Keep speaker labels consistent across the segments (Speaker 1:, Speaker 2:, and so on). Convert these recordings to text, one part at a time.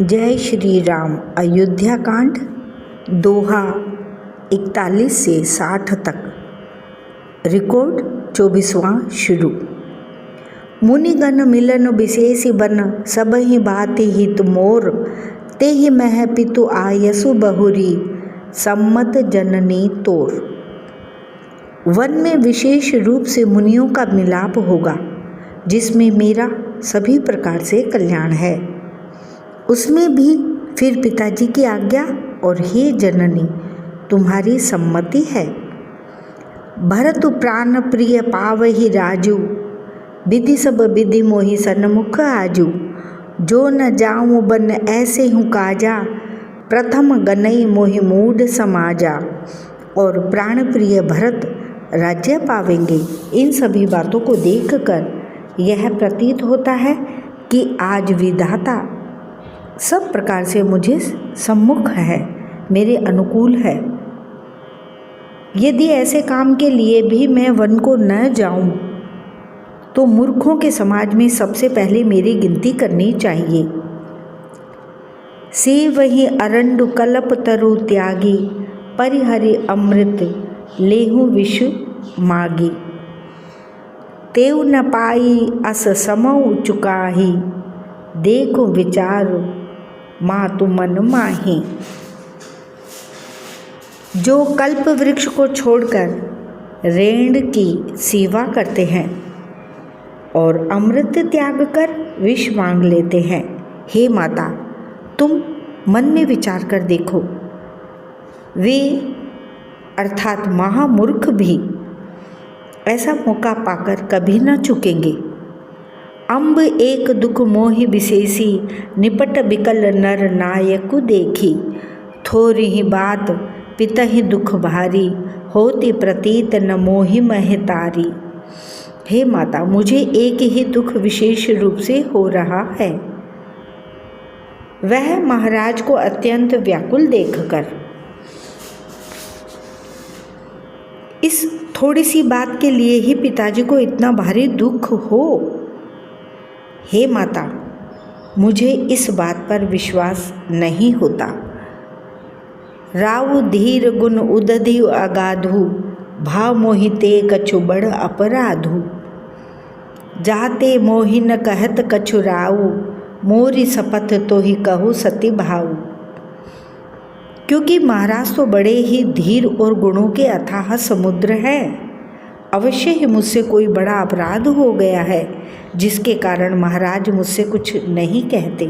Speaker 1: जय श्री राम। अयोध्या कांड दोहा 41 से 60 तक। रिकॉर्ड 24वां शुरू। मुनिगण मिलन विशेषी बन, सब ही बात हित मोर। ते ही मह पितु आयसु बहुरी, सम्मत जननी तोर। वन में विशेष रूप से मुनियों का मिलाप होगा, जिसमें मेरा सभी प्रकार से कल्याण है। उसमें भी फिर पिताजी की आज्ञा और हे जननी तुम्हारी सम्मति है। भरत प्राण प्रिय पावहि राजू, विधि सब विधि मोहि सन्मुख आजू। जो न जाऊँ बन ऐसे हूँ काजा, प्रथम गनई मोहि मूढ़ समाजा। और प्राण प्रिय भरत राज्य पावेंगे। इन सभी बातों को देखकर यह प्रतीत होता है कि आज विधाता सब प्रकार से मुझे सम्मुख है, मेरे अनुकूल है। यदि ऐसे काम के लिए भी मैं वन को न जाऊं, तो मूर्खों के समाज में सबसे पहले मेरी गिनती करनी चाहिए। से वही अरंडु कल्प तरु त्यागी, परिहरि अमृत लेहु विष मागी। तेउ न पाई अस समऊ चुकाही, देखो विचार मातु मन माही। जो कल्प वृक्ष को छोड़कर रेंड की सेवा करते हैं और अमृत त्याग कर विष मांग लेते हैं, हे माता तुम मन में विचार कर देखो। वे अर्थात महामूर्ख भी ऐसा मौका पाकर कभी न चुकेंगे। अम्ब एक दुख मोहि विशेषी, निपट बिकल नर नायकु देखी। थोरी ही बात पितहि दुख भारी, होती प्रतीत न मोहि महतारी। हे माता मुझे एक ही दुख विशेष रूप से हो रहा है, वह महाराज को अत्यंत व्याकुल देखकर। इस थोड़ी सी बात के लिए ही पिताजी को इतना भारी दुख हो। हे माता मुझे इस बात पर विश्वास नहीं होता। राव धीर गुण उदधि अगाधु, भाव मोहिते कछु बड़ अपराधु। जाते मोहि न कहत कछु राऊ, मोरी शपथ तो ही कहूँ सती भाऊ। क्योंकि महाराज तो बड़े ही धीर और गुणों के अथाह समुद्र है। अवश्य ही मुझसे कोई बड़ा अपराध हो गया है, जिसके कारण महाराज मुझसे कुछ नहीं कहते।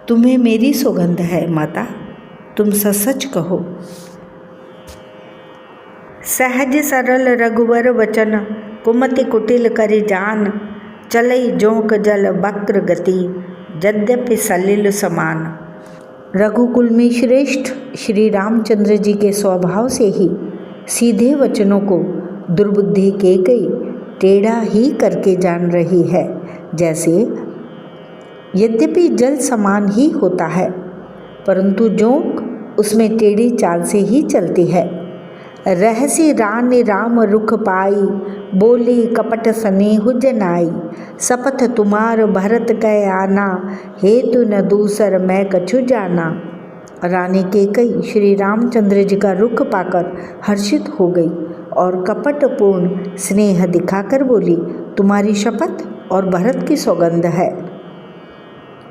Speaker 1: तुम्हें मेरी सौगंध है माता, तुम सच कहो। सहज सरल रघुवर वचन, कुमति कुटिल करि जान। चलई जोंक जल वक्र गति, यद्यपि सलिल समान। रघुकुल में श्रेष्ठ श्री रामचंद्र जी के स्वभाव से ही सीधे वचनों को दुर्बुद्धि के कई टेढ़ा ही करके जान रही है। जैसे यद्यपि जल समान ही होता है, परंतु जोंक उसमें टेढ़ी चाल से ही चलती है। रहसी रानी राम रुख पाई, बोली कपट स्नेहु जनाई। शपथ तुम्हार भरत कह आना, हेतु न दूसर मैं कछु जाना। रानी केकई श्री रामचंद्र जी का रुख पाकर हर्षित हो गई और कपटपूर्ण स्नेह दिखाकर बोली, तुम्हारी शपथ और भरत की सौगंध है।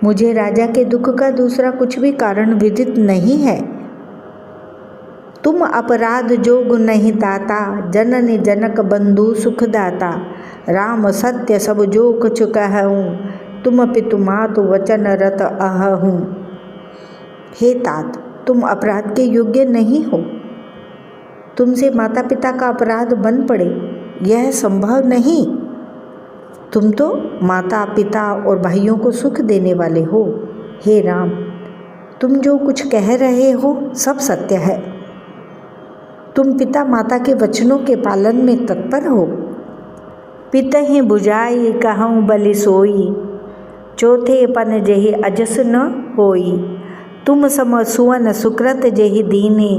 Speaker 1: मुझे राजा के दुख का दूसरा कुछ भी कारण विदित नहीं है। तुम अपराध जोग नहीं ताता, जननी जनक बंधु सुखदाता। राम सत्य सब जो कुछ कहूँ, तुम पितु मातु वचन रत अहूँ। हे तात तुम अपराध के योग्य नहीं हो। तुमसे माता पिता का अपराध बन पड़े, यह संभव नहीं। तुम तो माता पिता और भाइयों को सुख देने वाले हो। हे राम तुम जो कुछ कह रहे हो सब सत्य है। तुम पिता माता के वचनों के पालन में तत्पर हो। पितहि बुझाई कहूँ बलि सोई, चौथे पन जेहि अजस न होई। तुम सम सुवन सुकृत जेहि दीने,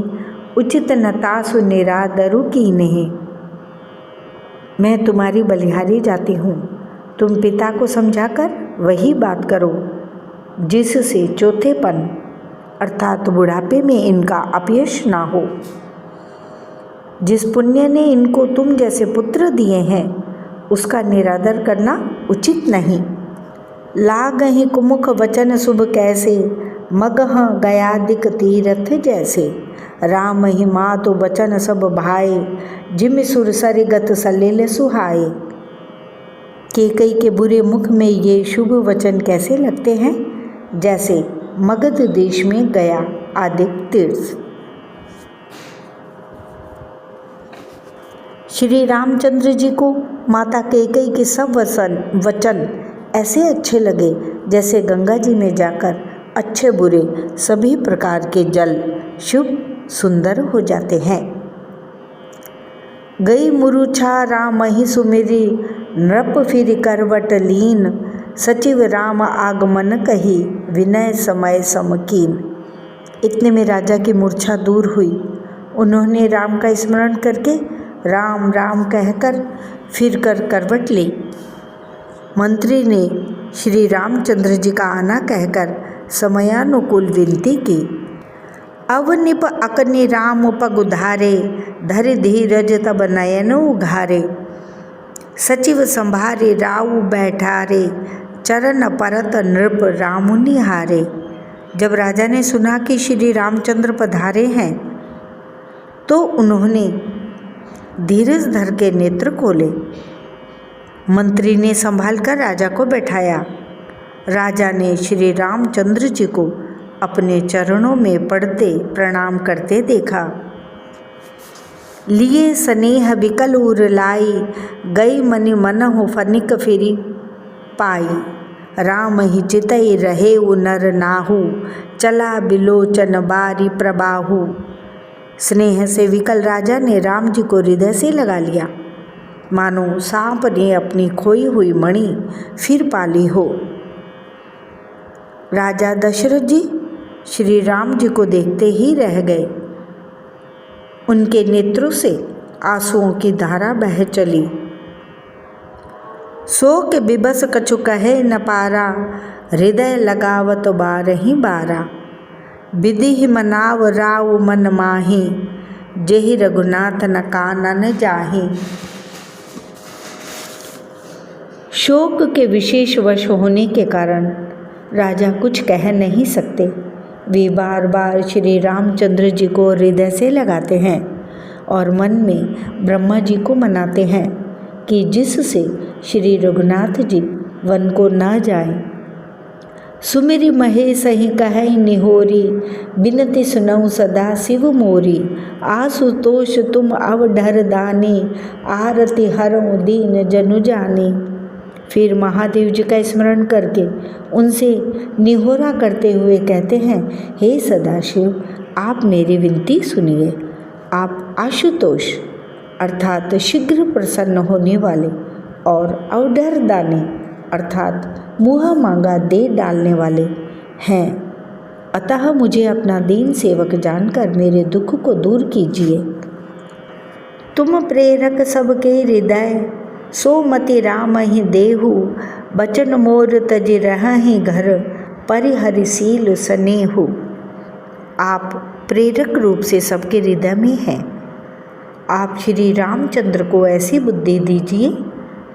Speaker 1: उचित न तासु निरादरु कीन्हे। मैं तुम्हारी बलिहारी जाती हूँ, तुम पिता को समझाकर वही बात करो। जिससे चौथेपन अर्थात बुढ़ापे में इनका अपयश ना हो। जिस पुण्य ने इनको तुम जैसे पुत्र दिए हैं उसका निरादर करना उचित नहीं। लागहि कुमुख वचन शुभ कैसे, मगह गयादिक तीरथ जैसे। राम ही मातु बचन सब भाए, जिम सुर सरिगत सलिल सुहाए। कैकेयी के बुरे मुख में ये शुभ वचन कैसे लगते हैं, जैसे मगध देश में गया आदि तीर्थ। श्री रामचंद्र जी को माता कैकेयी के सब वचन ऐसे अच्छे लगे जैसे गंगा जी में जाकर अच्छे बुरे सभी प्रकार के जल शुभ सुंदर हो जाते हैं। गई मुरुछा राम ही सुमिरी, नृप फिर करवट लीन। सचिव राम आगमन कही, विनय समय समकीन। इतने में राजा की मूर्छा दूर हुई। उन्होंने राम का स्मरण करके राम राम कहकर फिर कर करवट ली। मंत्री ने श्री रामचंद्र जी का आना कहकर समयानुकूल विनती की। अवनिप अकनि राम पग उधारे, धरि धीरज तब नयन उघारे। सचिव संभारे राउ बैठारे, चरण परत नृप राम निहारे। जब राजा ने सुना कि श्री रामचंद्र पधारे हैं तो उन्होंने धीरज धर के नेत्र खोले। मंत्री ने संभाल कर राजा को बैठाया। राजा ने श्री रामचंद्र जी को अपने चरणों में पड़ते प्रणाम करते देखा। लिए स्नेह विकल उर लाई, गई मनि मन हो फनिक फिरी पाई। राम ही चितई रहे उ नर नाहु, चला बिलोचन बारी प्रबाहु। स्नेह से विकल राजा ने राम जी को हृदय से लगा लिया, मानो सांप ने अपनी खोई हुई मणि फिर पाली हो। राजा दशरथ जी श्री राम जी को देखते ही रह गए। उनके नेत्रों से आंसुओं की धारा बह चली। शोक बिबस कछु कहे न पारा, हृदय लगावत बारहि बारा। विधि मनाव राव मन माही, जेहि रघुनाथ न कानन जाहि। शोक के विशेष वश होने के कारण राजा कुछ कह नहीं सकते। वे बार बार श्री रामचंद्र जी को हृदय से लगाते हैं और मन में ब्रह्मा जी को मनाते हैं कि जिससे श्री रघुनाथ जी वन को न जाएं। सुमिरि महेश ही कहै निहोरी, बिनति सुनऊ सदा शिव मोरी। आशुतोष तुम अवढर दानी, आरती हरऊ दीन जनु जानी। फिर महादेव जी का स्मरण करके उनसे निहोरा करते हुए कहते हैं, हे सदाशिव आप मेरी विनती सुनिए। आप आशुतोष अर्थात शीघ्र प्रसन्न होने वाले और अवढर दानी अर्थात मुँह मांगा दे डालने वाले हैं। अतः मुझे अपना दीन सेवक जानकर मेरे दुख को दूर कीजिए। तुम प्रेरक सबके हृदय, सो मति राम ही देहु। बचन मोर तज रहहि घर, परिहरिशील स्नेहु। आप प्रेरक रूप से सबके हृदय में हैं। आप श्री रामचंद्र को ऐसी बुद्धि दीजिए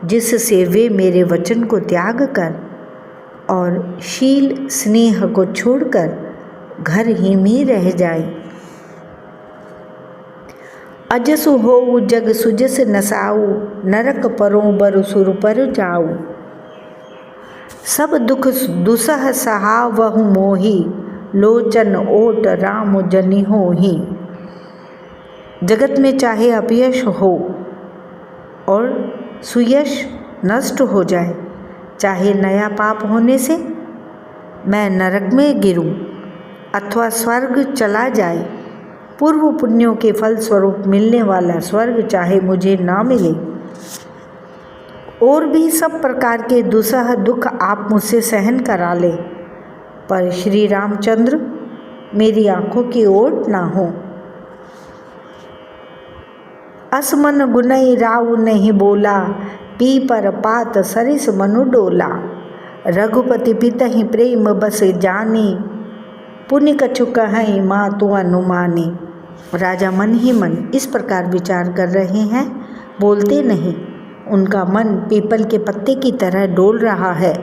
Speaker 1: जिससे वे मेरे वचन को त्याग कर और शील स्नेह को छोड़कर घर ही में रह जाए। अजसु हो जग सुजस नसाऊ, नरक परों बर सुर पर जाऊ। सब दुख दुसह सहावहु मोही, लोचन ओट राम जनि होहि। जगत में चाहे अपयश हो और सुयश नष्ट हो जाए, चाहे नया पाप होने से मैं नरक में गिरूं अथवा स्वर्ग चला जाए, पूर्व पुण्यों के फल स्वरूप मिलने वाला स्वर्ग चाहे मुझे ना मिले, और भी सब प्रकार के दुसह दुख आप मुझसे सहन करा ले, पर श्री रामचंद्र मेरी आँखों की ओट ना हो। असमन गुनई राव नहीं बोला, पी पर पात सरिस मनु डोला। रघुपति पितहि प्रेम बस जानी, पुण्य कछु कहई मातु अनुमानी। राजा मन ही मन इस प्रकार विचार कर रहे हैं, बोलते नहीं। उनका मन पीपल के पत्ते की तरह डोल रहा है।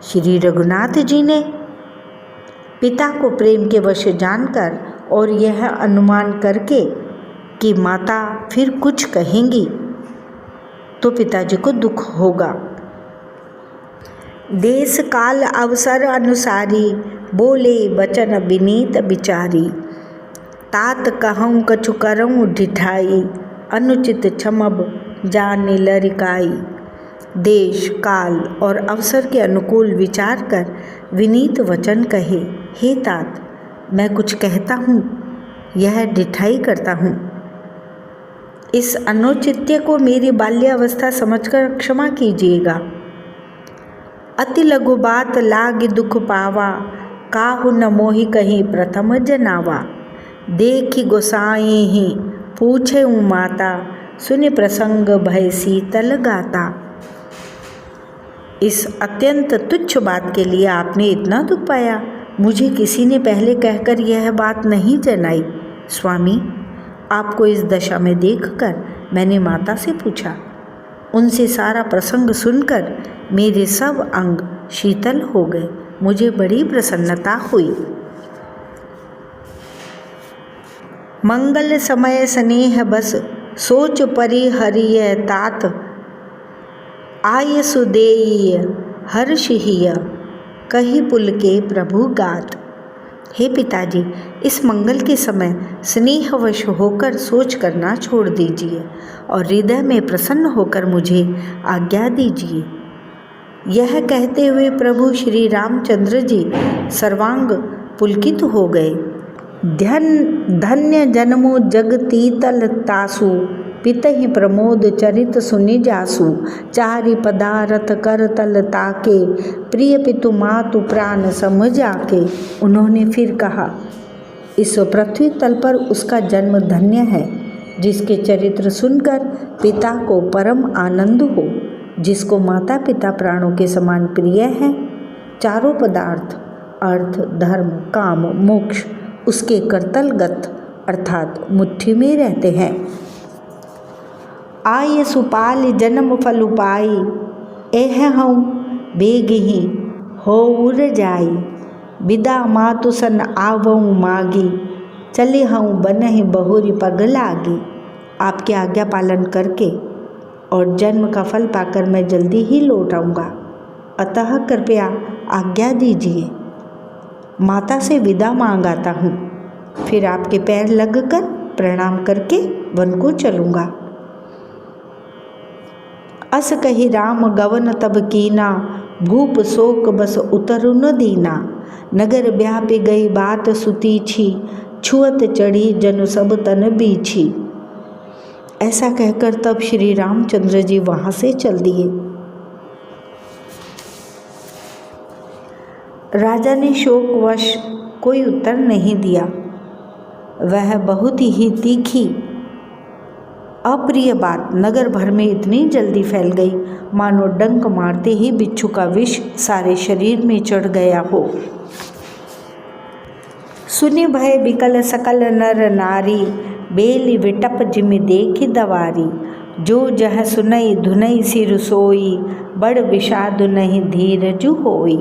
Speaker 1: श्री रघुनाथ जी ने पिता को प्रेम के वश जानकर और यह अनुमान करके कि माता फिर कुछ कहेंगी तो पिताजी को दुख होगा, देश काल अवसर अनुसारी बोले वचन विनीत विचारी। तात कहूँ कछु करऊँ ढिठाई, अनुचित क्षमब जाने लरिकाई। देश काल और अवसर के अनुकूल विचार कर विनीत वचन कहे, हे तात मैं कुछ कहता हूँ, यह ढिठाई करता हूँ। इस अनुचित्य को मेरी बाल्यावस्था समझकर क्षमा कीजिएगा। अति लघु बात लाग दुख पावा, काहु न मोहि कहीं प्रथम जनावा। देखि गोसाई ही पूछे माता, सुनि प्रसंग भय शीतल गाता। इस अत्यंत तुच्छ बात के लिए आपने इतना दुख पाया, मुझे किसी ने पहले कहकर यह बात नहीं जनाई। स्वामी, आपको इस दशा में देखकर मैंने माता से पूछा। उनसे सारा प्रसंग सुनकर मेरे सब अंग शीतल हो गए, मुझे बड़ी प्रसन्नता हुई। मंगल समय स्नेह बस सोच परिहरिय तात, आय सुदेय हर्षिय कही पुल के प्रभु गात। हे पिताजी, इस मंगल के समय स्नेहवश होकर सोच करना छोड़ दीजिए और हृदय में प्रसन्न होकर मुझे आज्ञा दीजिए। यह कहते हुए प्रभु श्री रामचंद्र जी सर्वांग पुलकित हो गए। धन्य जन्मो जगतीतल तासु, पितहि प्रमोद चरित सुनि जासु। चारि पदारथ कर तल ताके, प्रिय पितु मातु प्राण समझाके। उन्होंने फिर कहा, इस पृथ्वी तल पर उसका जन्म धन्य है जिसके चरित्र सुनकर पिता को परम आनंद हो, जिसको माता पिता प्राणों के समान प्रिय हैं। चारों पदार्थ अर्थ धर्म काम मोक्ष उसके करतलगत अर्थात मुट्ठी में रहते हैं। आय सुपाल जन्म फल उपाई, एह हूँ बेग ही हो उर जाई। विदा मातु सन आवऊँ मागी, चले हूँ बनहि बहुरी पग लागी। आपकी आज्ञा पालन करके और जन्म का फल पाकर मैं जल्दी ही लौट आऊँगा, अतः कृपया आज्ञा दीजिए। माता से विदा मांग आता हूँ, फिर आपके पैर लगकर प्रणाम करके वन को चलूँगा। अस कही राम गवन तब कीना, भूप शोक बस उतरु न दीना। नगर व्यापी गई बात सुतीछी, छुअत चढ़ी जनु सब तन बीछी। ऐसा कहकर तब श्री रामचंद्र जी वहाँ से चल दिए। राजा ने शोकवश कोई उत्तर नहीं दिया। वह बहुत ही तीखी अप्रिय बात नगर भर में इतनी जल्दी फैल गई मानो डंक मारते ही बिच्छू का विष सारे शरीर में चढ़ गया हो। सुनि भय बिकल सकल नर नारी, बेली विटप जिमि देखि दवारी। जो जह सुनई धुनई सिर सोई, बड़ विषाद नहीं धीरजु होई।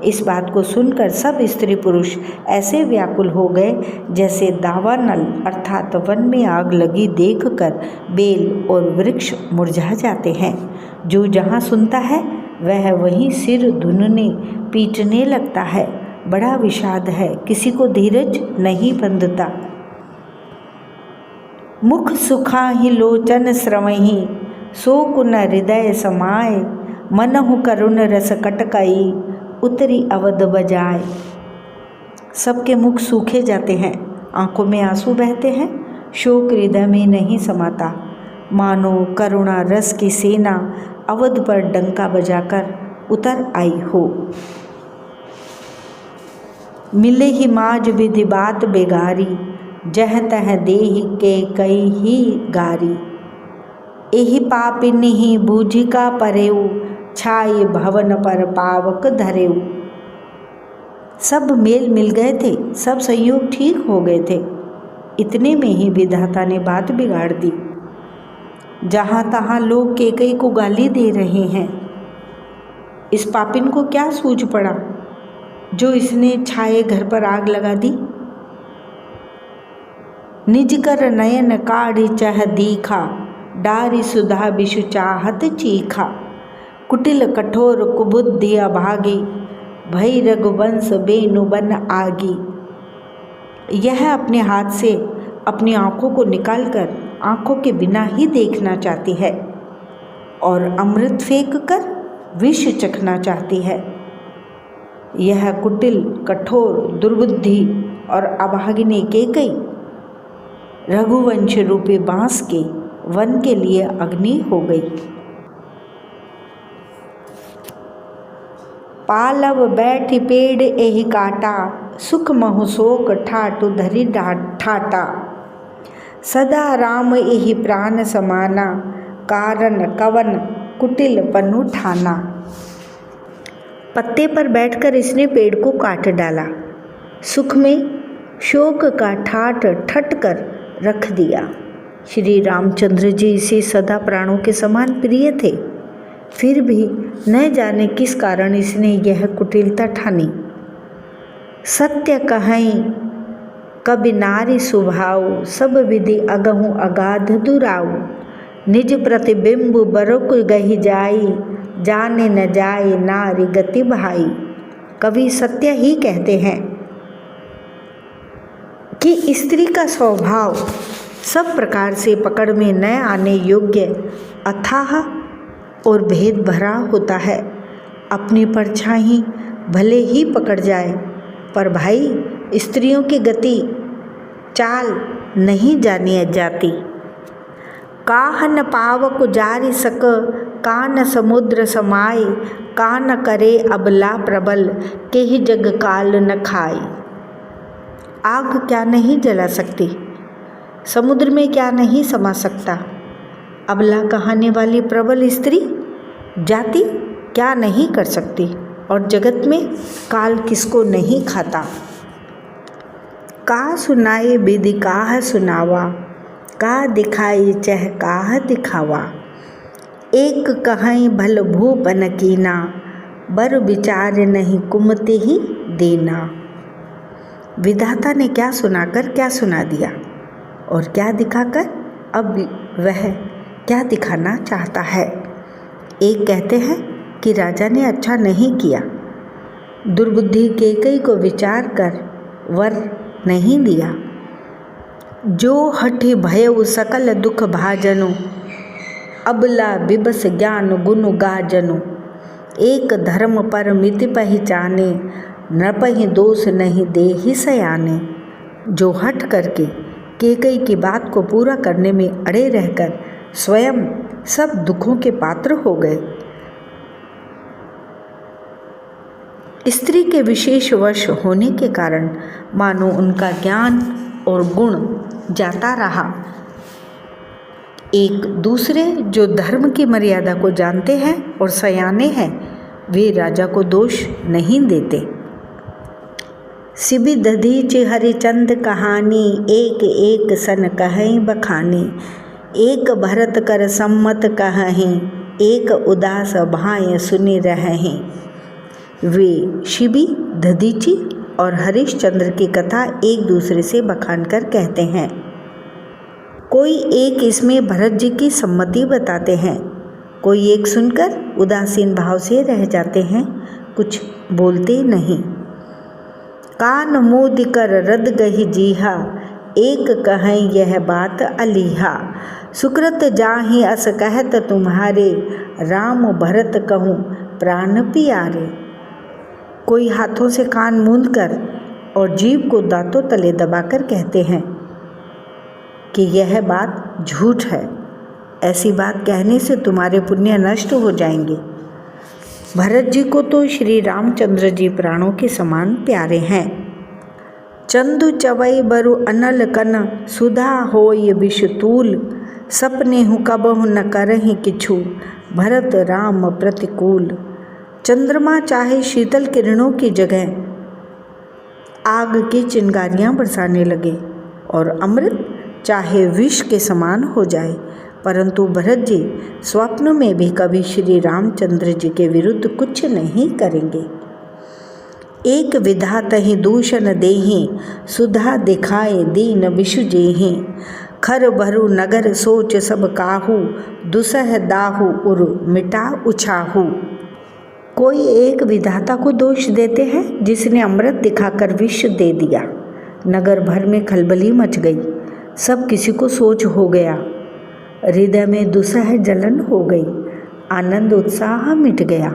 Speaker 1: इस बात को सुनकर सब स्त्री पुरुष ऐसे व्याकुल हो गए जैसे दावानल अर्थात वन में आग लगी देखकर बेल और वृक्ष मुरझा जाते हैं। जो जहाँ सुनता है वह वहीं सिर धुनने पीटने लगता है। बड़ा विषाद है, किसी को धीरज नहीं बंधता। मुख सुखा ही लोचन श्रवही, शोकुन हृदय समाय। मनहु करुण रस कटकई, उतरी अवध बजाय। सबके मुख सूखे जाते हैं, आंखों में आंसू बहते हैं, शोक हृदय में नहीं समाता। मानो करुणा रस की सेना अवध पर डंका बजाकर उतर आई हो। मिले ही माज विधि बात बेगारी, जह तह देहि के कई ही गारी। एहि पापिनि ही बूझिका परेऊ, छाये भवन पर पावक धरेऊ। सब मेल मिल गए थे, सब संयोग ठीक हो गए थे। इतने में ही विधाता ने बात बिगाड़ दी। जहाँ तहाँ लोग कैकेयी को गाली दे रहे हैं। इस पापिन को क्या सूझ पड़ा जो इसने छाये घर पर आग लगा दी। निज कर नयन काढ़ी चह दीखा, डारी सुधा विषु चाहत चीखा। कुटिल कठोर कुबुद्धि अभागी, भई रघुवंश बेनु बन आगी। यह अपने हाथ से अपनी आँखों को निकालकर आँखों के बिना ही देखना चाहती है और अमृत फेंक कर विष चखना चाहती है। यह कुटिल कठोर दुर्बुद्धि और अभागिनी कैकेयी रघुवंश रूपी बांस के वन के लिए अग्नि हो गई। पालव बैठी पेड़ एहि काटा, सुख महु शोक ठाटु धरि ठाटा। सदा राम एहि प्राण समाना, कारण कवन कुटिल पनु ठाना। पत्ते पर बैठकर इसने पेड़ को काट डाला, सुख में शोक का ठाट ठट कर रख दिया। श्री रामचंद्र जी इसे सदा प्राणों के समान प्रिय थे, फिर भी न जाने किस कारण इसने यह कुटिलता ठानी। सत्य कहीं कबि नारी स्वभाव, सब विधि अगहु अगाध दुराऊ। निज प्रतिबिंब बरुक गहि जाई, जाने न जाए नारी गति भाई। कवि सत्य ही कहते हैं कि स्त्री का स्वभाव सब प्रकार से पकड़ में न आने योग्य अथाह और भेद भरा होता है। अपनी परछाई भले ही पकड़ जाए, पर भाई स्त्रियों की गति चाल नहीं जानी जाती। काहन पावक जारि सक, कान समुद्र समाए। कान करे अबला प्रबल, केहि जग काल न खाए। आग क्या नहीं जला सकती, समुद्र में क्या नहीं समा सकता। अबला कहने वाली प्रबल स्त्री जाति क्या नहीं कर सकती, और जगत में काल किसको नहीं खाता। का सुनाए विधि काह सुनावा, का दिखाई चह काह दिखावा। एक कहीं भल भूपन कीना, बर विचार नहीं कुमते ही देना। विधाता ने क्या सुनाकर क्या सुना दिया और क्या दिखाकर अब वह क्या दिखाना चाहता है। एक कहते हैं कि राजा ने अच्छा नहीं किया, दुर्बुद्धि कैकेयी को विचार कर वर नहीं दिया। जो हठि भयउ सकल दुख भाजनु, अबला बिबस ज्ञान गुनु गाजनु। एक धर्म पर मिति पहचाने, नृपहि दोष नहीं देहि सयाने। जो हट करके कैकेयी की बात को पूरा करने में अड़े रहकर स्वयं सब दुखों के पात्र हो गए। स्त्री के विशेष वश होने के कारण मानो उनका ज्ञान और गुण जाता रहा। एक दूसरे जो धर्म की मर्यादा को जानते हैं और सयाने हैं, वे राजा को दोष नहीं देते। सिबि दधीच हरिचंद कहानी, एक एक सन कहीं बखानी। एक भरत कर सम्मत कहीं, एक उदास भाय सुनि रहें। वे शिबी, दधीची और हरिश्चंद्र की कथा एक दूसरे से बखान कर कहते हैं। कोई एक इसमें भरत जी की सम्मति बताते हैं, कोई एक सुनकर उदासीन भाव से रह जाते हैं, कुछ बोलते नहीं। कान मूद कर रद गही जीहा, एक कहें यह बात अलीहा। सुकृत जाहि अस कहत तुम्हारे, राम भरत कहूँ प्राण प्यारे। कोई हाथों से कान मूंद कर और जीभ को दांतों तले दबाकर कहते हैं कि यह बात झूठ है, ऐसी बात कहने से तुम्हारे पुण्य नष्ट हो जाएंगे। भरत जी को तो श्री रामचंद्र जी प्राणों के समान प्यारे हैं। चंदु चवई बरु अनल कन, सुधा होय विषतूल। सपने हूँ कबहु न करहि किछु, भरत राम प्रतिकूल। चंद्रमा चाहे शीतल किरणों की जगह आग की चिंगारियाँ बरसाने लगे और अमृत चाहे विष के समान हो जाए, परंतु भरत जी स्वप्न में भी कभी श्री रामचंद्र जी के विरुद्ध कुछ नहीं करेंगे। एक विधात ही दूषण देहि, सुधा दिखाए दीन विषु जेहि। खर भरु नगर सोच सब काहू, दुसह दाहु उर मिटा उछाहू। कोई एक विधाता को दोष देते हैं जिसने अमृत दिखाकर विष दे दिया। नगर भर में खलबली मच गई, सब किसी को सोच हो गया। हृदय में दुसह जलन हो गई, आनंद उत्साह मिट गया।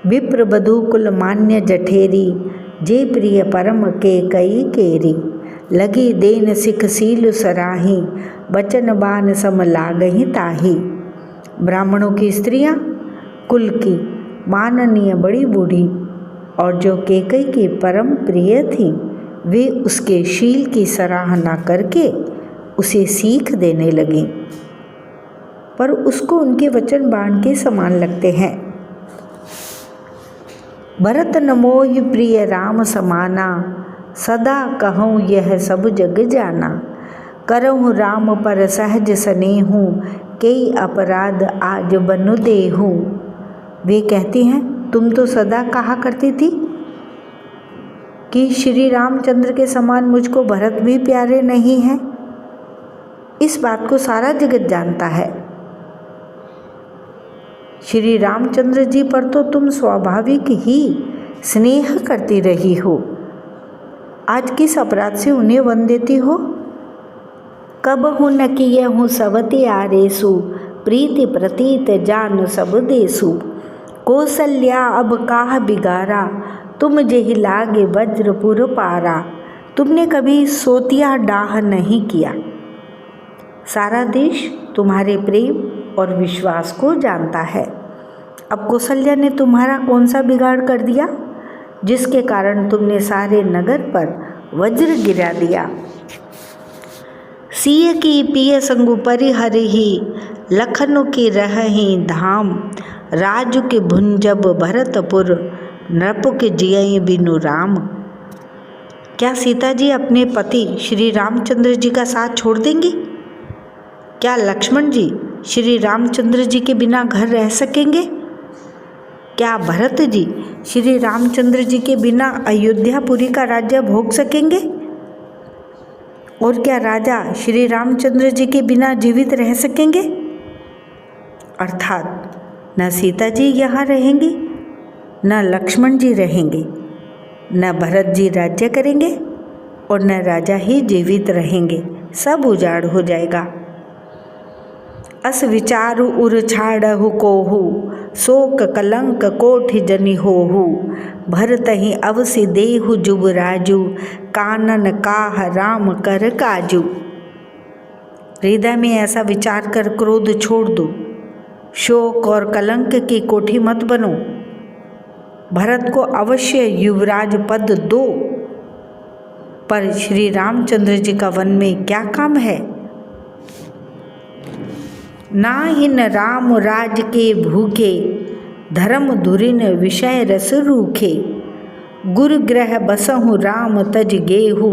Speaker 1: विप्र बधू कुल मान्य जठेरी, जे प्रिय परम के कई केरी। लगी देन सिख सील सराही, बचन बान सम लागहि ताही। ब्राह्मणों की स्त्रियां कुल की माननीय बड़ी बूढ़ी और जो केकई की परम प्रिय थी, वे उसके शील की सराहना करके उसे सीख देने लगीं, पर उसको उनके वचन बाण के समान लगते हैं। भरत न मोहि प्रिय राम समाना, सदा कहूँ यह सब जग जाना। करहु राम पर सहज स्नेहु, कई अपराध आज बनु देहु। वे कहती हैं, तुम तो सदा कहा करती थी कि श्री रामचंद्र के समान मुझको भरत भी प्यारे नहीं हैं। इस बात को सारा जगत जानता है। श्री रामचंद्र जी पर तो तुम स्वाभाविक ही स्नेह करती रही हो, आज किस अपराध से उन्हें वन देती हो। कबहु न कियहु सवति आरेसु, प्रीति प्रतीत जान सब देसु। कौसल्या अब काह बिगारा, तुम जेहि लागे वज्रपुर पारा। तुमने कभी सोतिया डाह नहीं किया, सारा देश तुम्हारे प्रेम और विश्वास को जानता है। अब कौशल्या ने तुम्हारा कौन सा बिगाड़ कर दिया जिसके कारण तुमने सारे नगर पर वज्र गिरा दिया। सिय की पिय संगु परिहरहि, लखनु की रहहि धाम। राजु के भुंजब भरतपुर, नृप के जियहि बिनु राम। क्या सीता जी अपने पति श्री रामचंद्र जी का साथ छोड़ देंगी? क्या लक्ष्मण जी श्री रामचंद्र जी के बिना घर रह सकेंगे? क्या भरत जी श्री रामचंद्र जी के बिना अयोध्यापुरी का राज्य भोग सकेंगे? और क्या राजा श्री रामचंद्र जी के बिना जीवित रह सकेंगे? अर्थात न सीता जी यहाँ रहेंगी, न लक्ष्मण जी रहेंगे, न भरत जी राज्य करेंगे और न राजा ही जीवित रहेंगे, सब उजाड़ हो जाएगा। अस विचारु उर छाड़हु कोहु, शोक कलंक कोठि जनि होहु। भरतहि अवसि देहु जुबराजु, कानन काह राम कर काजू। हृदय में ऐसा विचार कर क्रोध छोड़ दो, शोक और कलंक की कोठी मत बनो। भरत को अवश्य युवराज पद दो, पर श्री रामचंद्र जी का वन में क्या काम है? नाहिन राम राज के भूखे, धर्म धुरिन विषय रस रूखे। गुरु ग्रह बसहु राम तज गेहु,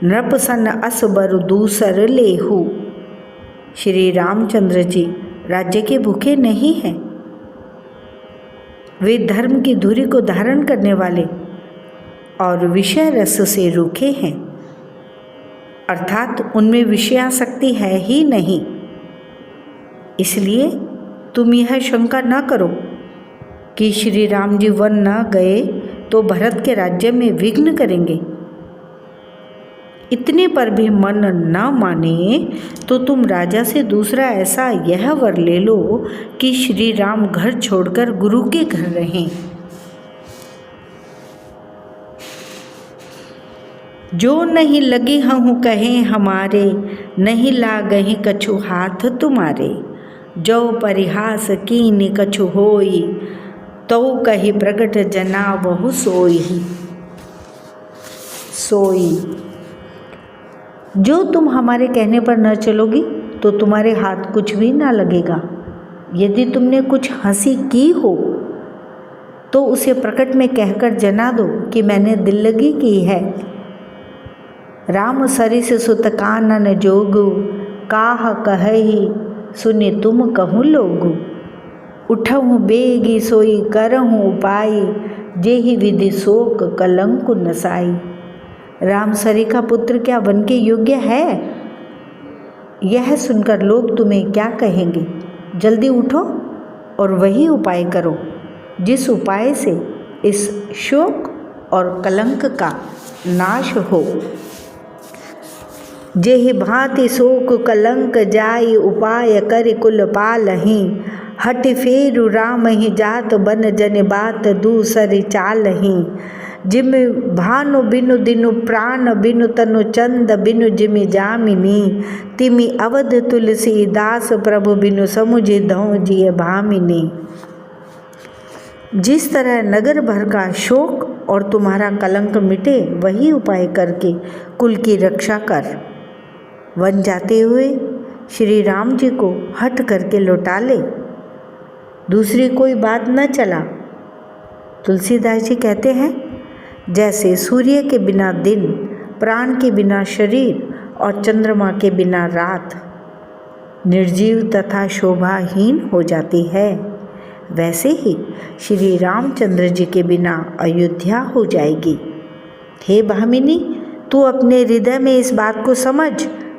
Speaker 1: नृपसन अस बर दूसर लेहु। श्री रामचंद्र जी राज्य के भूखे नहीं हैं, वे धर्म की धुरी को धारण करने वाले और विषय रस से रूखे हैं, अर्थात उनमें विषयासक्ति है ही नहीं। इसलिए तुम यह शंका न करो कि श्री राम जी वन न गए तो भरत के राज्य में विघ्न करेंगे। इतने पर भी मन न माने तो तुम राजा से दूसरा ऐसा यह वर ले लो कि श्री राम घर छोड़कर गुरु के घर रहें। जो नहीं लगे हूँ कहें हमारे, नहीं लागहि कछु हाथ तुम्हारे। जो परिहास कीन कछु होई, तो कही प्रगट जना बहु सोई। जो तुम हमारे कहने पर न चलोगी तो तुम्हारे हाथ कुछ भी ना लगेगा। यदि तुमने कुछ हंसी की हो तो उसे प्रकट में कहकर जना दो कि मैंने दिल लगी की है। राम सरिस सुत कानन जोगु, काह कहहि सुनि तुम कहूँ लोगु। उठहु बेगी सोई करहु उपाय, जेहि विधि शोक कलंक नसाई। राम सरी का पुत्र क्या वन के योग्य है? यह सुनकर लोग तुम्हें क्या कहेंगे? जल्दी उठो और वही उपाय करो जिस उपाय से इस शोक और कलंक का नाश हो। जेहि भांति शोक कलंक जाई, उपाय कर कुल पालहि। हट फेरु राम ही जात बन जन बात, दूसरी चालहि। जिम भानु बिनु दिनु प्राण, बिनु तनु चंद, बिनु जिमि जामिनी। तिमि अवध तुलसी दास, प्रभु बिनु समुझि धौ जिय भामिनी। जिस तरह नगर भर का शोक और तुम्हारा कलंक मिटे, वही उपाय करके कुल की रक्षा कर। वन जाते हुए श्री राम जी को हट करके लौटा ले, दूसरी कोई बात न चला। तुलसीदास जी कहते हैं, जैसे सूर्य के बिना दिन, प्राण के बिना शरीर और चंद्रमा के बिना रात निर्जीव तथा शोभाहीन हो जाती है, वैसे ही श्री रामचंद्र जी के बिना अयोध्या हो जाएगी। हे भामिनी, तू अपने हृदय में इस बात को समझ,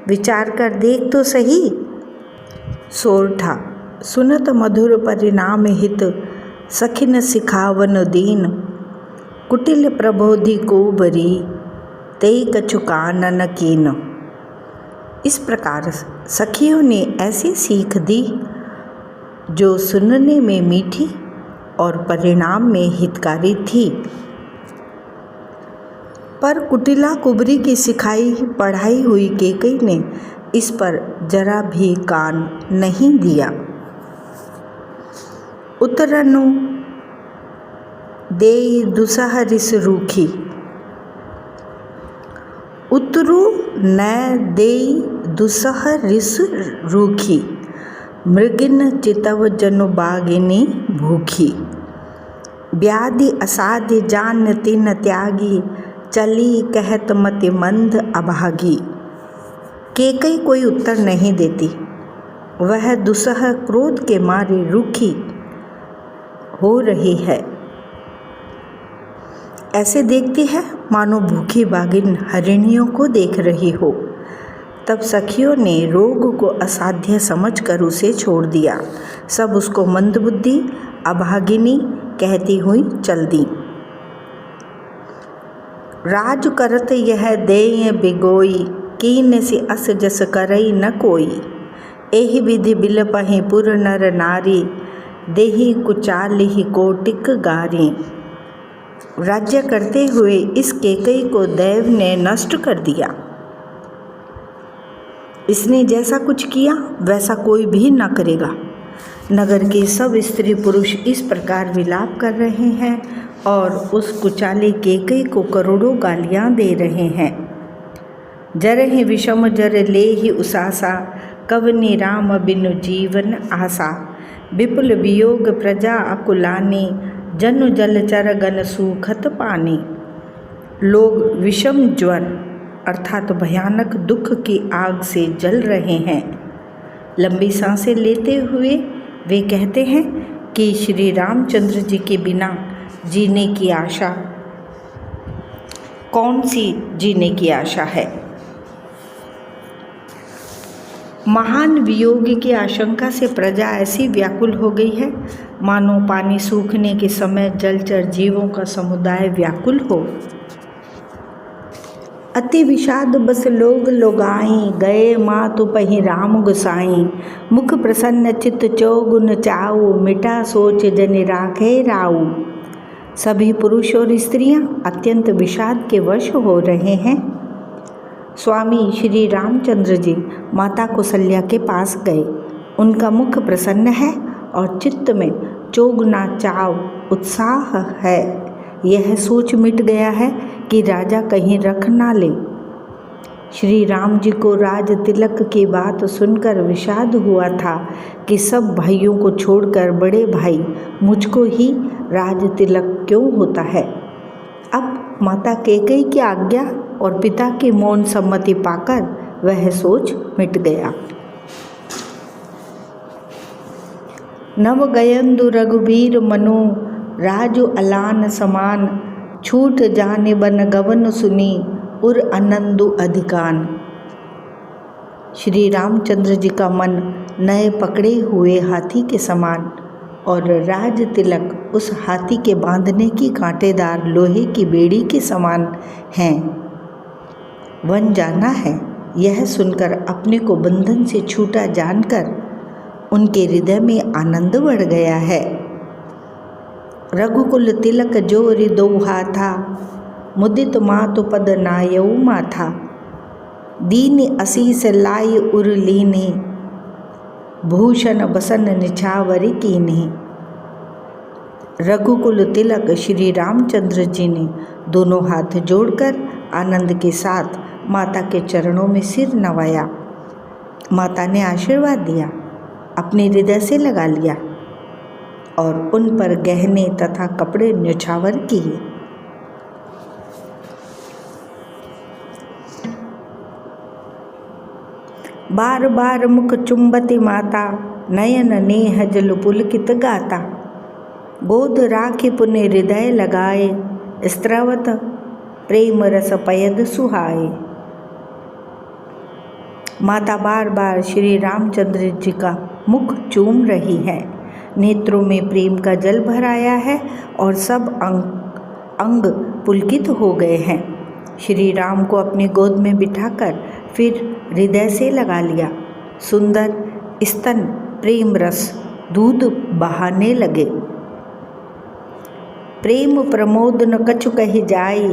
Speaker 1: विचार कर देख तो सही। सोरठा सुनत मधुर परिणाम हित, सखिन सिखावन दीन। कुटिल प्रबोधि को बरी, तेई कछु कानन कीन। इस प्रकार सखियों ने ऐसी सीख दी जो सुनने में मीठी और परिणाम में हितकारी थी। पर कुटिला कुबरी की सिखाई पढ़ाई हुई कैकई ने इस पर जरा भी कान नहीं दिया। उतरनु देई दुसह रिस रूखी, उतरु न देई दुसह रिस रूखी। मृगिन चितव जनु बागिनी भूखी। व्याधि असाध्य जान तिन त्यागी, चली कहत मति मंद अभागी। कैकई कोई उत्तर नहीं देती, वह दुसह क्रोध के मारे रूखी हो रही है। ऐसे देखती है मानो भूखी बागिन हरिणियों को देख रही हो। तब सखियों ने रोग को असाध्य समझकर उसे छोड़ दिया। सब उसको मंदबुद्धि अभागिनी कहती हुई चल दी। राज करत यह देय बिगोई, कीन से अस जस करई न कोई। एहि विधि बिलपहि पुर नर नारी, देहि कुचालिहि कोटिक गारी। राज्य करते हुए इस कैकई को दैव ने नष्ट कर दिया। इसने जैसा कुछ किया वैसा कोई भी न करेगा। नगर के सब स्त्री पुरुष इस प्रकार विलाप कर रहे हैं और उस कुचाली कैकई को करोड़ों गालियाँ दे रहे हैं। जरहि विषम जर लेहि उसासा, कवनि राम बिनु जीवन आसा। विपुल वियोग प्रजा अकुलानी, जनु जलचर गन सूखत पानी। लोग विषम ज्वर अर्थात भयानक दुख की आग से जल रहे हैं। लंबी सांसें लेते हुए वे कहते हैं कि श्री रामचंद्र जी के बिना जीने की आशा, कौन सी जीने की आशा है। महान वियोग की आशंका से प्रजा ऐसी व्याकुल हो गई है मानो पानी सूखने के समय जलचर जीवों का समुदाय व्याकुल हो। अति विषाद बस लोग लोगाई, गए मातु पहि राम गुसाई। मुख प्रसन्न चित चौगुन चाऊ, मिटा सोच जनि राखे राऊ। सभी पुरुष और स्त्रियां अत्यंत विषाद के वश हो रहे हैं। स्वामी श्री रामचंद्र जी माता कौशल्या के पास गए। उनका मुख प्रसन्न है और चित्त में चौगुना चाव उत्साह है। यह सोच मिट गया है कि राजा कहीं रख ना ले। श्री राम जी को राज तिलक की बात सुनकर विषाद हुआ था कि सब भाइयों को छोड़कर बड़े भाई मुझको ही राज तिलक क्यों होता है। अब माता कैकेयी की आज्ञा और पिता की मौन सम्मति पाकर वह सोच मिट गया। नव गयंदु रघुबीर मनु राजु अलान समान छूट जाने बन गवन सुनी उर आनंदु अधिकान। श्री रामचंद्र जी का मन नए पकड़े हुए हाथी के समान और राज तिलक उस हाथी के बांधने की कांटेदार लोहे की बेड़ी के समान हैं। वन जाना है, यह सुनकर अपने को बंधन से छूटा जानकर उनके हृदय में आनंद बढ़ गया है। रघुकुल तिलक जोरि दोहा था मुदित मातु पद नायऊ माथा दीन असीस लाई उर लीने भूषण बसन निछावरी कीने। रघुकुल तिलक श्री रामचंद्र जी ने दोनों हाथ जोड़कर आनंद के साथ माता के चरणों में सिर नवाया। माता ने आशीर्वाद दिया, अपने हृदय से लगा लिया और उन पर गहने तथा कपड़े न्यौछावर किए। बार बार मुख चुंबती माता नयन नेह जल पुलकित गाता गोद राखी पुण्य हृदय लगाए स्त्रवत प्रेम रस पयद सुहाए। माता बार बार श्री रामचंद्र जी का मुख चूम रही है, नेत्रों में प्रेम का जल भराया है और सब अंग पुलकित हो गए हैं। श्री राम को अपनी गोद में बिठाकर फिर हृदय से लगा लिया। सुंदर स्तन प्रेम रस दूध बहाने लगे। प्रेम प्रमोद न कछु कहि जाई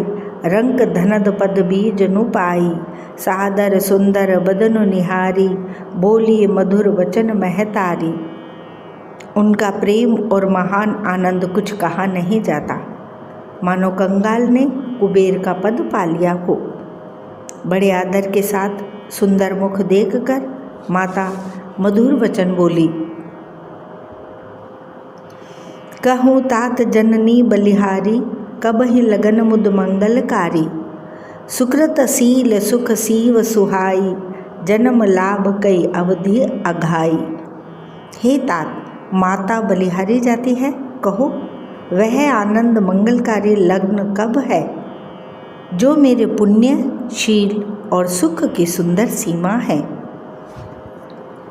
Speaker 1: रंक धनद पद बीज नु पाई सादर सुंदर बदनु निहारी बोली मधुर वचन महतारी। उनका प्रेम और महान आनंद कुछ कहा नहीं जाता, मानो कंगाल ने कुबेर का पद पा लिया हो। बड़े आदर के साथ सुंदर मुख देखकर माता मधुर वचन बोली। कहूँ तात जननी बलिहारी कबहि लगन मुद मंगलकारी सुकृत सील सुख सीव सुहाई जन्म लाभ कई अवधि अघाई। हे तात, माता बलिहारी जाती है, कहो वह आनंद मंगलकारी लग्न कब है जो मेरे पुण्य शील और सुख की सुंदर सीमा है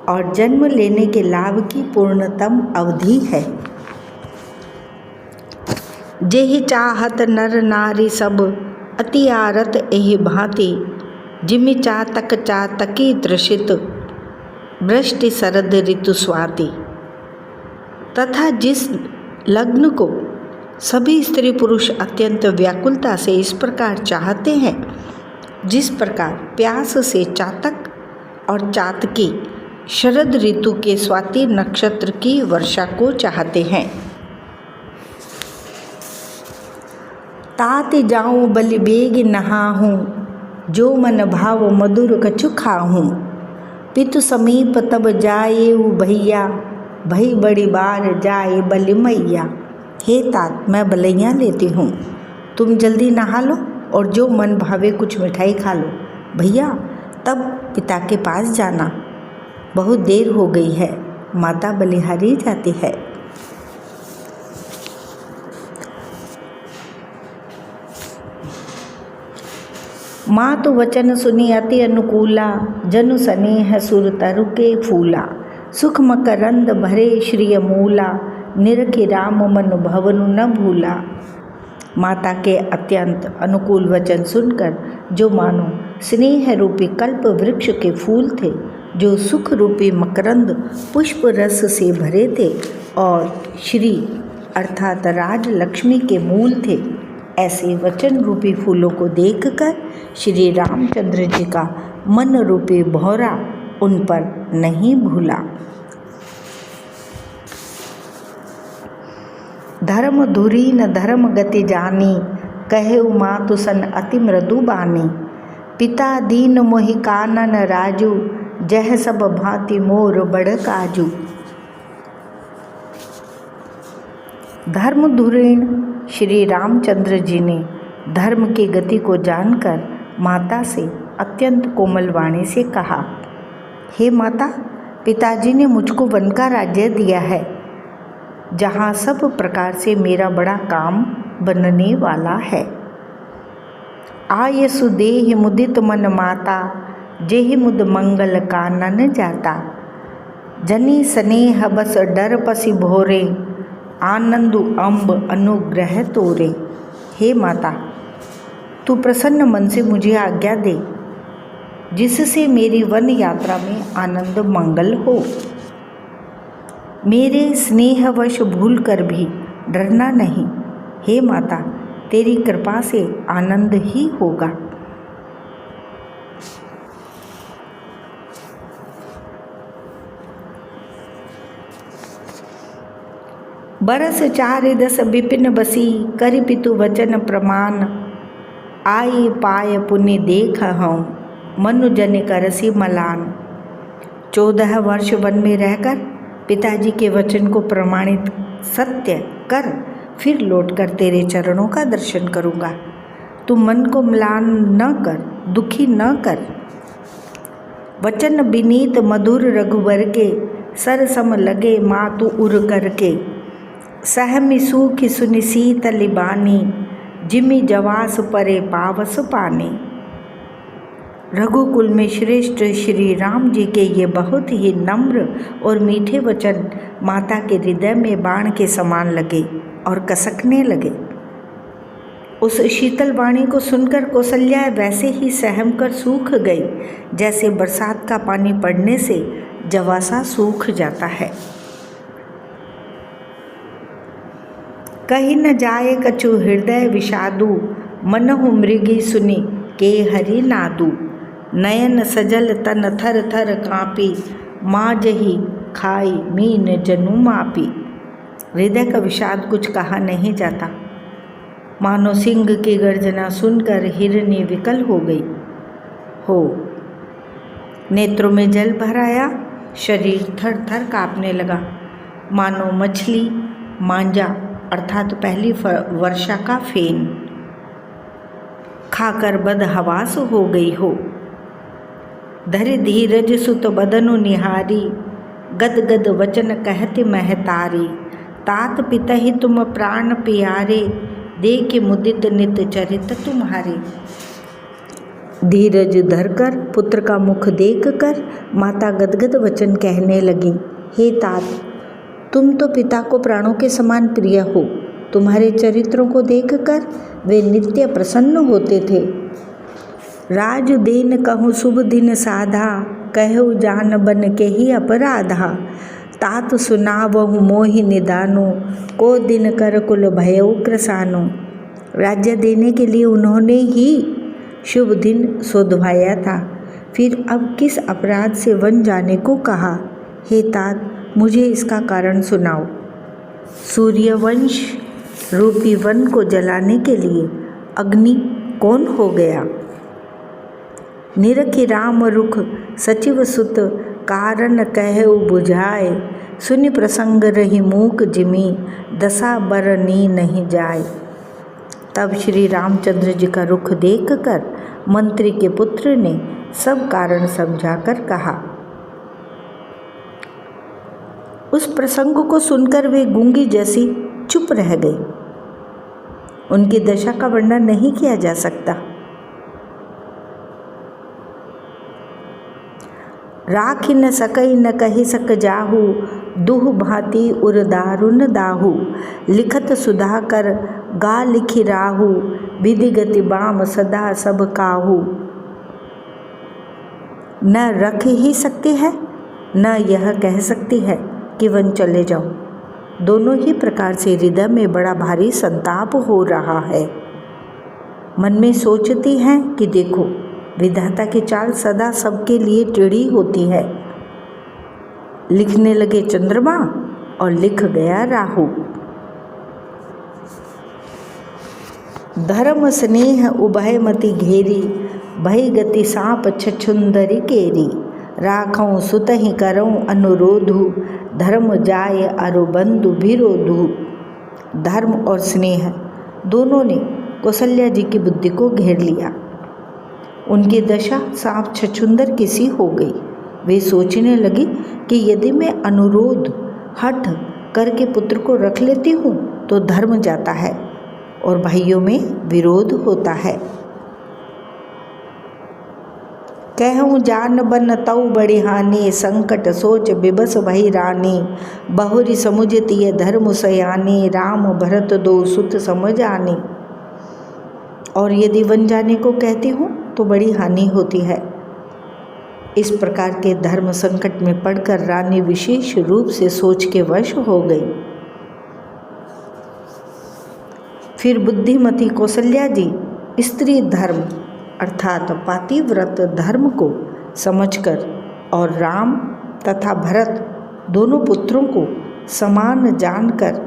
Speaker 1: और जन्म लेने के लाभ की पूर्णतम अवधि है। जेहि चाहत नर नारी सब अति आरत एहि भांति जिमि चातक चातकी तृषित वृष्टि शरद ऋतु स्वाति। तथा जिस लग्न को सभी स्त्री पुरुष अत्यंत व्याकुलता से इस प्रकार चाहते हैं जिस प्रकार प्यास से चातक और चातकी शरद ऋतु के स्वाति नक्षत्र की वर्षा को चाहते हैं। तात जाऊं बलि बेग नहाहूँ जो मन भाव मधुर कछु खाहूँ पितु समीप तब जाए भैया भई बड़ी बार जाए बलि मैया। हे तात, मैं बलैया लेती हूँ, तुम जल्दी नहा लो और जो मन भावे कुछ मिठाई खा लो। भैया, तब पिता के पास जाना, बहुत देर हो गई है। माता बलिहारी जाती है। माँ तो वचन सुनी अति अनुकूला जनु स्नेह सुर तरु के फूला सुख मकरंद भरे श्रिय मूला निरखि राम मन भवनु न भूला। माता के अत्यंत अनुकूल वचन सुनकर जो मानो स्नेह रूपी कल्प वृक्ष के फूल थे, जो सुख रूपी मकरंद पुष्प रस से भरे थे और श्री अर्थात राज लक्ष्मी के मूल थे, ऐसे वचन रूपी फूलों को देखकर श्री रामचंद्र जी का मन रूपी भौरा उन पर नहीं भूला। धर्म धुरी न धर्म गति जानी कहे मातु सन अति मृदु बानी पिता दीन मोहि कानन राजू, जह सब भांति मोर बड़ काजू। धर्मधुरीण श्री रामचंद्र जी ने धर्म की गति को जानकर माता से अत्यंत कोमल वाणी से कहा, हे माता, पिताजी ने मुझको वन का राज्य दिया है, जहाँ सब प्रकार से मेरा बड़ा काम बनने वाला है। आय सुदेह मुदित मन माता, जेहि मुद मंगल कानन जाता। जनी स्नेह बस डर पसी भोरे, आनंदु अम्ब अनुग्रह तोरे। हे माता, तू प्रसन्न मन से मुझे आज्ञा दे, जिससे मेरी वन यात्रा में आनंद मंगल हो। मेरे स्नेहवश भूल कर भी डरना नहीं। हे माता, तेरी कृपा से आनंद ही होगा। बरस 4 विपिन बसी, करि पितु वचन प्रमाण। आई पाय पुण्य देख हूँ, मनुजन करसी मलान। 14 वर्ष वन में रहकर पिताजी के वचन को प्रमाणित सत्य कर फिर लौटकर तेरे चरणों का दर्शन करूँगा। तू मन को म्लान न कर, दुखी न कर। वचन विनीत मधुर रघुवर के, सर सम लगे मातु उर करके। सहमि सूखि सुनि शीतल बानी, जिमि जवास परे पावस पानी। रघुकुल में श्रेष्ठ श्री राम जी के ये बहुत ही नम्र और मीठे वचन माता के हृदय में बाण के समान लगे और कसकने लगे। उस शीतल वाणी को सुनकर कौशल्या वैसे ही सहम कर सूख गई, जैसे बरसात का पानी पड़ने से जवासा सूख जाता है। कहीं न जाए कछु हृदय विषादु, मनहु मृगी सुनि के हरि नादु। नयन सजल तन थर थर काँपी, माजहि खाई मीन जनु मापी। हृदय का विषाद कुछ कहा नहीं जाता। मानो सिंह की गर्जना सुनकर हिरनी विकल हो गई हो। नेत्रों में जल भर आया, शरीर थर थर काँपने लगा, मानो मछली मांजा अर्थात पहली वर्षा का फेन खाकर बदहवास हो गई हो। धरि धीरज सुत बदनु निहारी, गद गद वचन कहति महतारी। तात पिता ही तुम प्राण प्यारे, देख मुदित नित चरित तुम्हारे। धीरज धरकर पुत्र का मुख देखकर माता गदगद वचन कहने लगी, हे तात, तुम तो पिता को प्राणों के समान प्रिय हो। तुम्हारे चरित्रों को देखकर वे नित्य प्रसन्न होते थे। राज देन कहूँ शुभ दिन साधा, कहु जान बन के ही अपराधा। तात सुनावहु मोहि निदानो, को दिन कर कुल भयो क्रसानो। राज्य देने के लिए उन्होंने ही शुभ दिन शोधवाया था, फिर अब किस अपराध से वन जाने को कहा। हे तात, मुझे इसका कारण सुनाओ। सूर्यवंश रूपी वन को जलाने के लिए अग्नि कौन हो गया? निरखि राम रुख सचिव सुत, कारण कहु बुझाए। सुनि प्रसंग रही मूक जिमी, दशा बरनी नहीं जाए। तब श्री रामचंद्र जी का रुख देखकर मंत्री के पुत्र ने सब कारण समझाकर कहा। उस प्रसंग को सुनकर वे गूंगी जैसी चुप रह गई। उनकी दशा का वर्णन नहीं किया जा सकता। राखि न सकई न कही सक जाहू, दुह भांति उर दारुन दाहू। लिखत सुधा कर गा लिखि राहू, विधि गति बाम सदा सब काहू। न रख ही सकती है न यह कह सकती है कि वन चले जाओ। दोनों ही प्रकार से हृदय में बड़ा भारी संताप हो रहा है। मन में सोचती हैं कि देखो, विधाता की चाल सदा सबके लिए टेढ़ी होती है। लिखने लगे चंद्रमा और लिख गया राहु। धर्म स्नेह उभयमति घेरी, भई गति सांप छछुंदरी केरी, राखऊँ सुत ही करऊँ अनुरोधु, धर्म जाय अरु बंधु विरोधु। धर्म और स्नेह दोनों ने कौशल्या जी की बुद्धि को घेर लिया। उनकी दशा सांप छछुंदर की सी हो गई। वे सोचने लगी कि यदि मैं अनुरोध हठ करके पुत्र को रख लेती हूँ तो धर्म जाता है और भाइयों में विरोध होता है। कहूँ जान बन तऊ बड़ी हानि, संकट सोच बिबस भई रानी। बहुरी समुझती ये धर्म सयानी, राम भरत दो सुत समझानी। और यदि वन जाने को कहती हूँ तो बड़ी हानि होती है। इस प्रकार के धर्म संकट में पड़कर रानी विशेष रूप से सोच के वश हो गई। फिर बुद्धिमती कौशल्या जी स्त्री धर्म अर्थात पातिव्रत धर्म को समझकर और राम तथा भरत दोनों पुत्रों को समान जानकर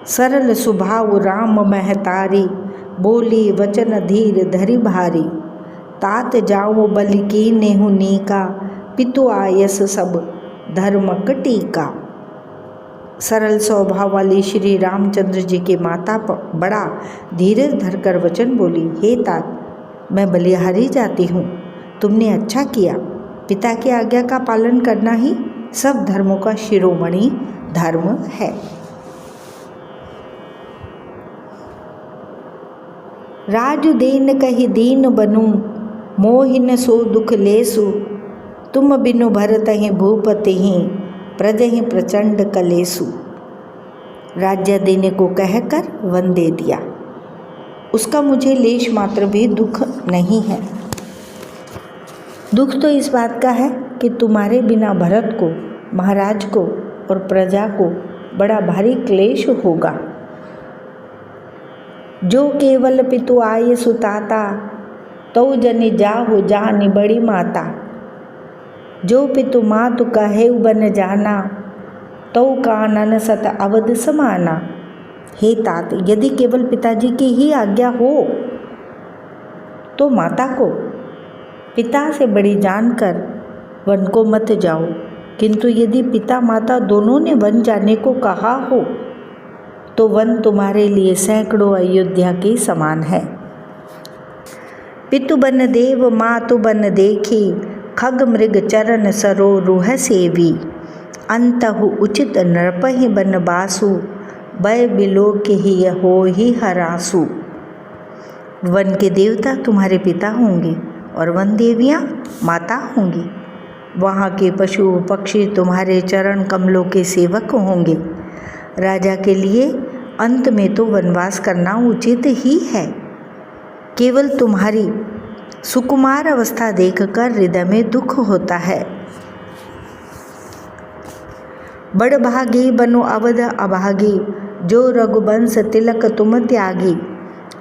Speaker 1: सरल स्वभाव राम महतारी, बोली वचन धीर धरि भारी। तात जाऊँ बलि की नेहु नीका, पितु आयस सब धर्म टीका। सरल स्वभाव वाली श्री रामचंद्र जी की माता बड़ा धीरज धरकर वचन बोली, हे तात, मैं बलिहारी जाती हूँ। तुमने अच्छा किया। पिता की आज्ञा का पालन करना ही सब धर्मों का शिरोमणि धर्म है। राजु देन कही दीन बनूं, मोहिन सो दुख लेसु। तुम बिनु भरत ही भूपति ही, प्रज ही प्रचंड कलेसु। राज्य देने को कहकर वन दे दिया। उसका मुझे लेश मात्र भी दुख नहीं है। दुख तो इस बात का है कि तुम्हारे बिना भरत को, महाराज को और प्रजा को बड़ा भारी क्लेश होगा। जो केवल पितु आये सुताता, तो जनि जाहु जानि बड़ी माता। जो पितु मातु कहे बन जाना, तो कानन सत अवध समाना। हे तात, यदि केवल पिताजी की ही आज्ञा हो तो माता को पिता से बड़ी जानकर वन को मत जाओ, किंतु यदि पिता माता दोनों ने वन जाने को कहा हो तो वन तुम्हारे लिए सैकड़ों अयोध्या के समान है। पितु बन देव मातु बन देखी, खग मृग चरण सरो रूह सेवी। अंतहु उचित नृपहि बन बासु, भय बिलो के ही हो ही हरासु। वन के देवता तुम्हारे पिता होंगे और वन देवियाँ माता होंगी। वहाँ के पशु पक्षी तुम्हारे चरण कमलों के सेवक होंगे। राजा के लिए अंत में तो वनवास करना उचित ही है। केवल तुम्हारी सुकुमार अवस्था देखकर हृदय में दुख होता है। बड़ भागी बनो अवध अभागी, जो रघुवंश तिलक तुम त्यागी।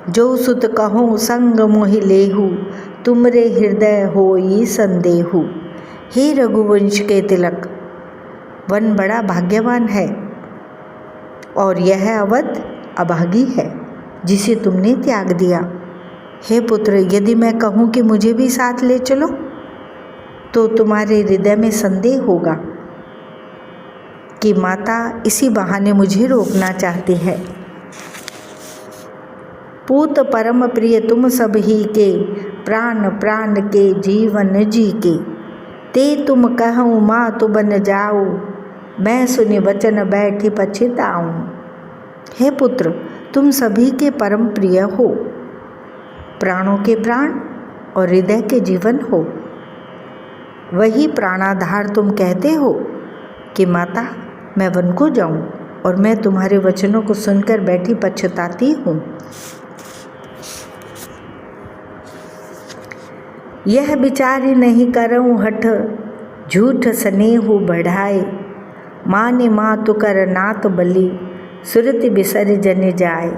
Speaker 1: जो सुत कहो संग मोहि लेहु, तुमरे हृदय होई संदेहु। हे रघुवंश के तिलक, वन बड़ा भाग्यवान है और यह अवध अभागी है जिसे तुमने त्याग दिया। हे पुत्र, यदि मैं कहूँ कि मुझे भी साथ ले चलो तो तुम्हारे हृदय में संदेह होगा कि माता इसी बहाने मुझे रोकना चाहती है। पूत परम प्रिय तुम सब ही के, प्राण प्राण के जीवन जी के। ते तुम कहूँ माँ तु बन जाओ, मैं सुनि वचन बैठी पछताऊँ। हे पुत्र, तुम सभी के परम प्रिय हो, प्राणों के प्राण और हृदय के जीवन हो। वही प्राणाधार तुम कहते हो कि माता मैं वन को जाऊं और मैं तुम्हारे वचनों को सुनकर बैठी पछताती हूँ। यह विचारी नहीं करऊँ हठ, झूठ स्नेहु बढ़ाए। माने मातु कर नात बलि, सुरति बिसर जन जाए।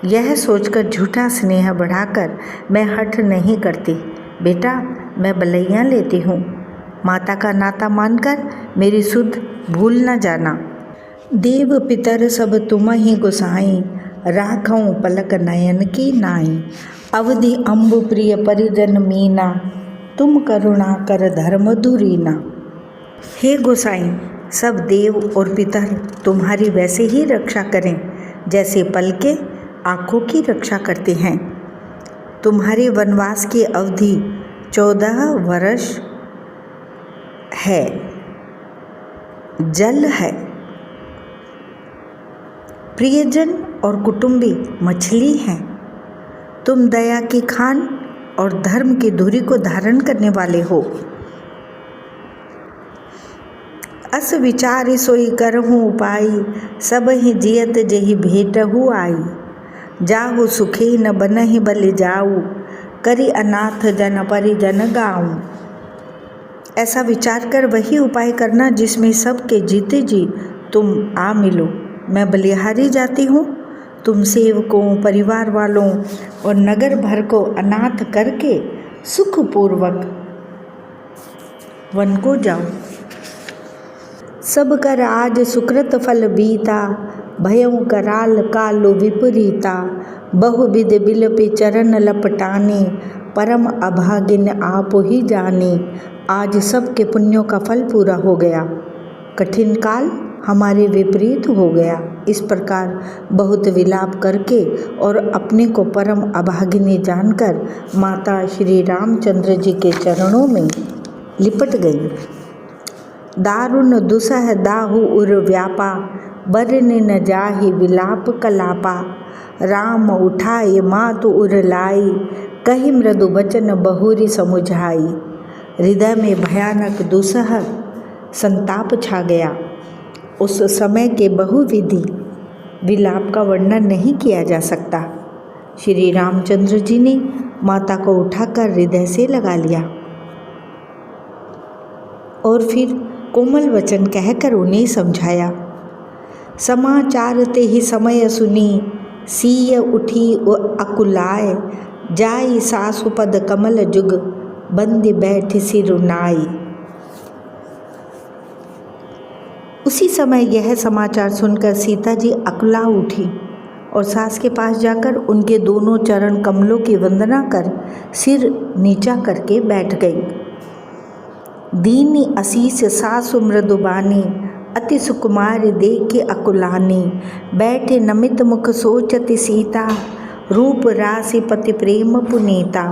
Speaker 1: यह सोचकर झूठा स्नेह बढ़ाकर मैं हठ नहीं करती। बेटा, मैं बलैयाँ लेती हूँ। माता का नाता मानकर मेरी सुध भूल न जाना। देव पितर सब तुम ही गोसाई, राखऊँ पलक नयन की नाई। अवधि अम्बु प्रिय परिजन मीना, तुम करुणा कर धर्म धुरीना। हे गोसाई, सब देव और पितर तुम्हारी वैसे ही रक्षा करें जैसे पलके आँखों की रक्षा करते हैं। तुम्हारे वनवास की अवधि 14 वर्ष है। जल है, प्रियजन और कुटुंबी मछली हैं। तुम दया की खान और धर्म की धुरी को धारण करने वाले हो। अस विचार सोई करहूँ उपाय, सब ही जियत जेहि भेटहु आई। जाहु सुखे न बनहि बलि जाऊ, करी अनाथ जन परिजन गाऊं। ऐसा विचार कर वही उपाय करना जिसमें सबके जीते जी तुम आ मिलो। मैं बलिहारी जाती हूँ, तुम सेवकों, परिवार वालों और नगर भर को अनाथ करके सुखपूर्वक वन को जाओ। सब कर आज सुकृत फल बीता, भयों कराल कालो विपरीता। बहुविध बिलपे चरण लपटाने, परम अभागिन आप ही जाने। आज सबके पुण्यों का फल पूरा हो गया, कठिन काल हमारे विपरीत हो गया। इस प्रकार बहुत विलाप करके और अपने को परम अभागिनी जानकर माता श्री रामचंद्र जी के चरणों में लिपट गई। दारुण दुसह दाहु उर व्यापा, बरने न जाहि विलाप कलापा। राम उठाए मातु उर लाई, कही मृदु बचन बहुरी समुझाई। हृदय में भयानक दुसह संताप छा गया। उस समय के बहुविधि विलाप का वर्णन नहीं किया जा सकता। श्री रामचंद्र जी ने माता को उठाकर हृदय से लगा लिया और फिर कोमल वचन कहकर उन्हें समझाया। समाचार ते ही समय सुनी, सीय उठी अकुलाय। जाई सासु पद कमल जुग, बंदी बैठ सिरुनाई। उसी समय यह समाचार सुनकर सीता जी अकुला उठी और सास के पास जाकर उनके दोनों चरण कमलों की वंदना कर सिर नीचा करके बैठ गई। दीनी असीस सासु मृदुबानी, अति सुकुमार देखे अकुलानी। बैठे नमित मुख सोचति सीता, रूप राशि पति प्रेम पुनीता।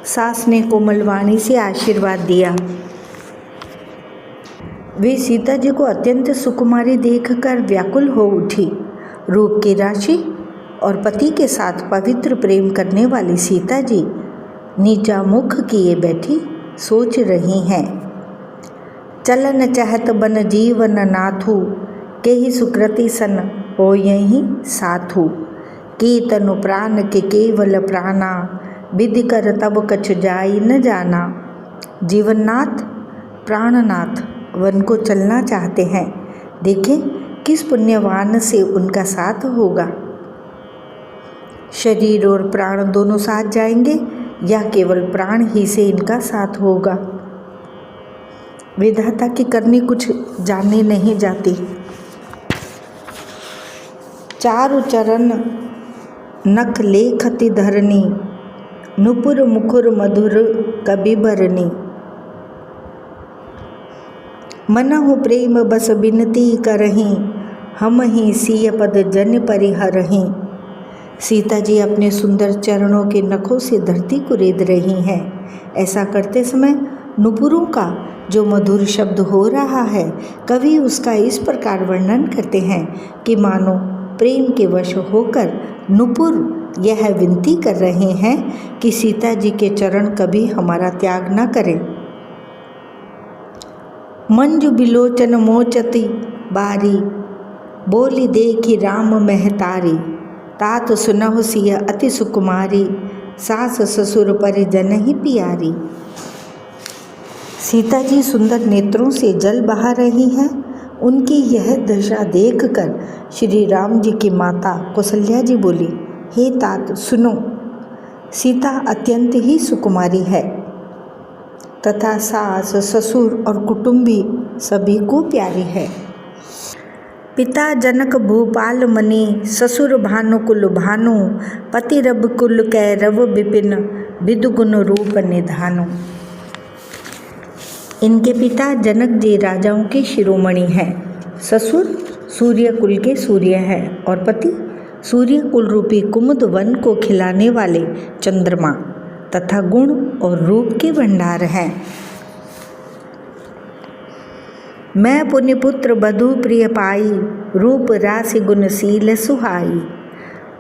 Speaker 1: सास ने कोमल वाणी से आशीर्वाद दिया। वे सीता जी को अत्यंत सुकुमारी देखकर व्याकुल हो उठी। रूप की राशि और पति के साथ पवित्र प्रेम करने वाली सीता जी नीचा मुख किए बैठी सोच रही हैं। चलन चहत बन जीवन नाथू, केहि सुकृति सन हो यही साथू। की तनु प्राण के केवल प्राणा, विधि कर तब कछु जाई न जाना। जीवननाथ प्राणनाथ वन को चलना चाहते हैं, देखें किस पुण्यवान से उनका साथ होगा। शरीर और प्राण दोनों साथ जाएंगे या केवल प्राण ही से इनका साथ होगा। विधाता की करनी कुछ जाने नहीं जाती। चारु चरण नख लेखति धरनी, नुपुर मुखुर मधुर कबि भरनी। मनहु प्रेम बस बिनती करहीं, हम ही सिय पद जन परिहरहीं। सीता जी अपने सुंदर चरणों के नखों से धरती को रेत रही हैं। ऐसा करते समय नुपुरों का जो मधुर शब्द हो रहा है, कवि उसका इस प्रकार वर्णन करते हैं कि मानो प्रेम के वश होकर नुपुर यह विनती कर रहे हैं कि सीता जी के चरण कभी हमारा त्याग न करें। मंजु बिलोचन मोचती बारी, बोली देखी राम महतारी। तात सुनहु सिय अति सुकुमारी, सास ससुर परिजन ही प्यारी। सीता जी सुंदर नेत्रों से जल बहा रही हैं। उनकी यह दशा देखकर श्री राम जी की माता कौसल्या जी बोली, हे तात सुनो, सीता अत्यंत ही सुकुमारी है तथा सास ससुर और कुटुंबी सभी को प्यारी है। पिता जनक भूपाल मनि, ससुर भानुकुल भानु, पति रब कुल कै रव विपिन, विदु गुण रूप निधानु। इनके पिता जनक जी राजाओं के शिरोमणि हैं, ससुर सूर्य कुल के सूर्य हैं और पति सूर्य कुल रूपी कुमुद वन को खिलाने वाले चंद्रमा तथा गुण और रूप के भंडार हैं। मैं पुण्यपुत्र बधु प्रिय पाई, रूप राशि गुणशील सुहाई,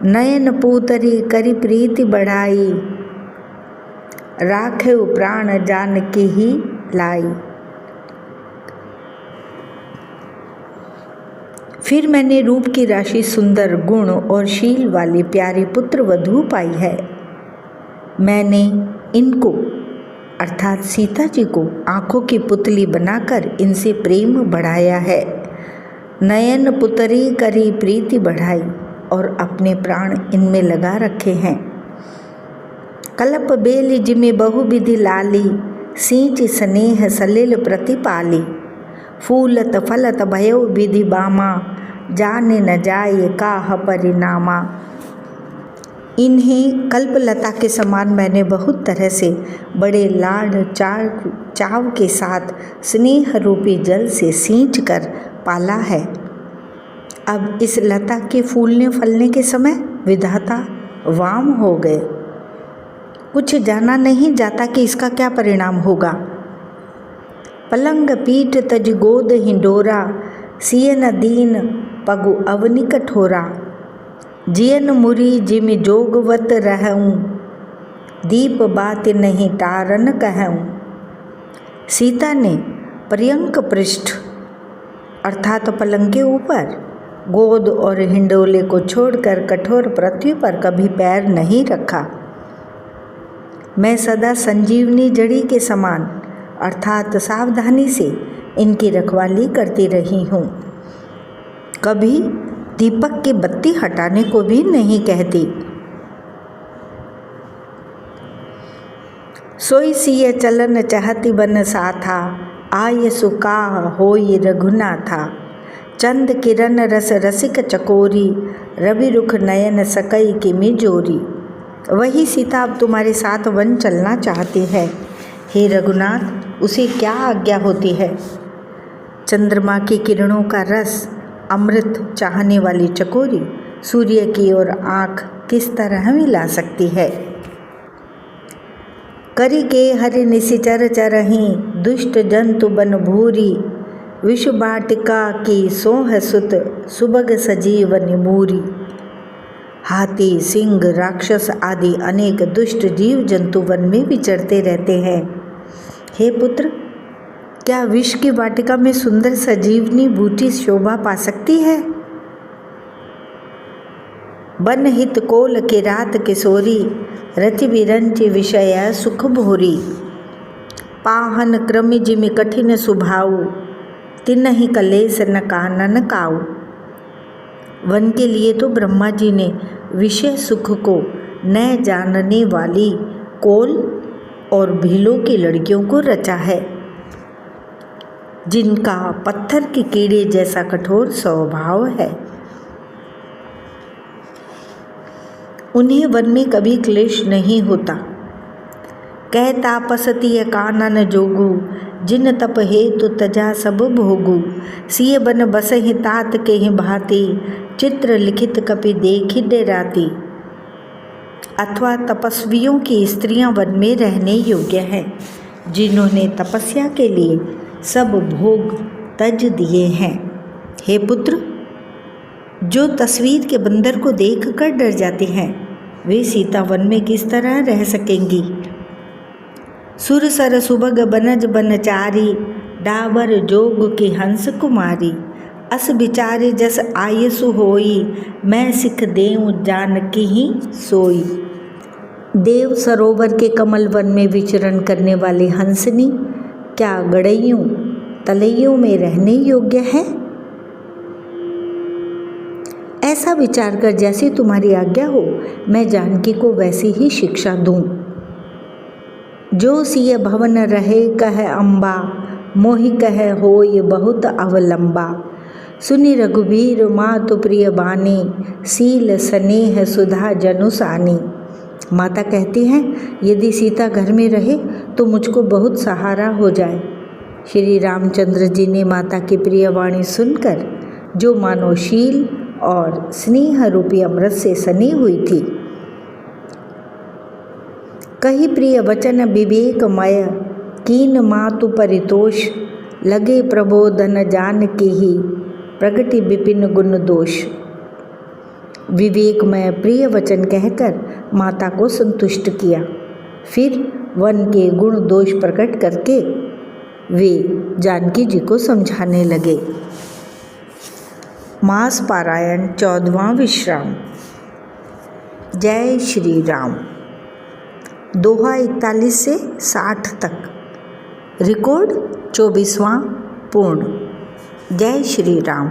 Speaker 1: नयन पूतरी करी प्रीति बढ़ाई, राखे प्राण जानकी ही लाई। फिर मैंने रूप की राशि सुंदर गुण और शील वाली प्यारी पुत्र वधू पाई है। मैंने इनको अर्थात सीता जी को आँखों की पुतली बनाकर इनसे प्रेम बढ़ाया है। नयन पुतरी करी प्रीति बढ़ाई और अपने प्राण इनमें लगा रखे हैं। कलप बेल जिमे बहु विधि लाली, सींच स्नेह सलिल प्रतिपाली, फूलत फलत भयो विधि बामा, जाने न जाए काह परिणामा। इन्हें कल्पलता के समान मैंने बहुत तरह से बड़े लाड चाव के साथ स्नेह रूपी जल से सींच कर पाला है। अब इस लता के फूलने फलने के समय विधाता वाम हो गए। कुछ जाना नहीं जाता कि इसका क्या परिणाम होगा। पलंग पीठ तज गोद हिंडोरा, सियन दीन पगु अवनि कठोरा, जियन मुरी जिम जोगवत रहूं, दीप बात नहीं टारन कहूं। सीता ने पर्यंक पृष्ठ अर्थात पलंग के ऊपर गोद और हिंडोले को छोड़कर कठोर पृथ्वी पर कभी पैर नहीं रखा। मैं सदा संजीवनी जड़ी के समान अर्थात सावधानी से इनकी रखवाली करती रही हूँ। कभी दीपक की बत्ती हटाने को भी नहीं कहती। सोई सिय चलन चाहती बन साथा, आय सुकाह होई रघुनाथा, चंद किरण रस रसिक चकोरी, रवि रुख नयन सकई की मिजोरी। वही सीता अब तुम्हारे साथ वन चलना चाहती है। हे रघुनाथ, उसे क्या आज्ञा होती है। चंद्रमा की किरणों का रस अमृत चाहने वाली चकोरी सूर्य की ओर आँख किस तरह मिला सकती है। करी के हरि निशिचर चरही, दुष्ट जंतु बन भूरी, विष बाटिका की सोह सुत, सुबग सजीव निमूरी। हाथी सिंह राक्षस आदि अनेक दुष्ट जीव जंतु वन में विचरते रहते हैं। हे पुत्र, क्या विष की वाटिका में सुंदर सजीवनी बूटी शोभा पा सकती है। बन हित कोल के रात किशोरी, रचि बिरंचि विषय सुख भोरी। पाहन क्रमि जिमि कठिन सुभाऊ, तिन्हि कलेस न कानन काऊ। वन के लिए तो ब्रह्मा जी ने विषय सुख को न जानने वाली कोल और भीलों की लड़कियों को रचा है, जिनका पत्थर के कीड़े जैसा कठोर स्वभाव है। उन्हें वन में कभी क्लेश नहीं होता। कह तापसतीय कानन जोगू, जिन तप हेतु तजा सब भोगू। सिय बन बसहि तात के ही भांति, चित्र लिखित कपि देखी डेराती। अथवा तपस्वियों की स्त्रियां वन में रहने योग्य हैं, जिन्होंने तपस्या के लिए सब भोग तज दिए हैं। हे पुत्र, जो तस्वीर के बंदर को देखकर डर जाते हैं, वे सीता वन में किस तरह रह सकेंगी। सुरसर सुबग बनज बनचारी, डाबर जोग की हंस कुमारी। अस बिचारे जस आयसु होई, मैं सिख देव जानकी ही सोई। देव सरोवर के कमल वन में विचरण करने वाले हंसनी क्या गड़ैयों तलैयों में रहने योग्य है। ऐसा विचार कर जैसी तुम्हारी आज्ञा हो, मैं जानकी को वैसी ही शिक्षा दूं। जो सिय भवन रहे कह अम्बा, मोहि कह होय बहुत अवलंबा। सुनि रघुबीर मातु प्रिय बानी, सील स्नेह सुधा जनुसानी। माता कहती हैं, यदि सीता घर में रहे तो मुझको बहुत सहारा हो जाए। श्री रामचंद्र जी ने माता की प्रिय वाणी सुनकर, जो मानवशील और स्नेह रूपी अमृत से सनी हुई थी, कही प्रिय वचन विवेकमय, कीन मातु परितोष, लगे प्रबोधन जान के ही, प्रगति विपिन गुण दोष। विवेकमय प्रिय वचन कहकर माता को संतुष्ट किया। फिर वन के गुण दोष प्रकट करके वे जानकी जी को समझाने लगे। मास पारायण 14वां विश्राम। जय श्री राम। दोहा 41 से 60 तक। रिकॉर्ड 24वां पूर्ण। जय श्री राम।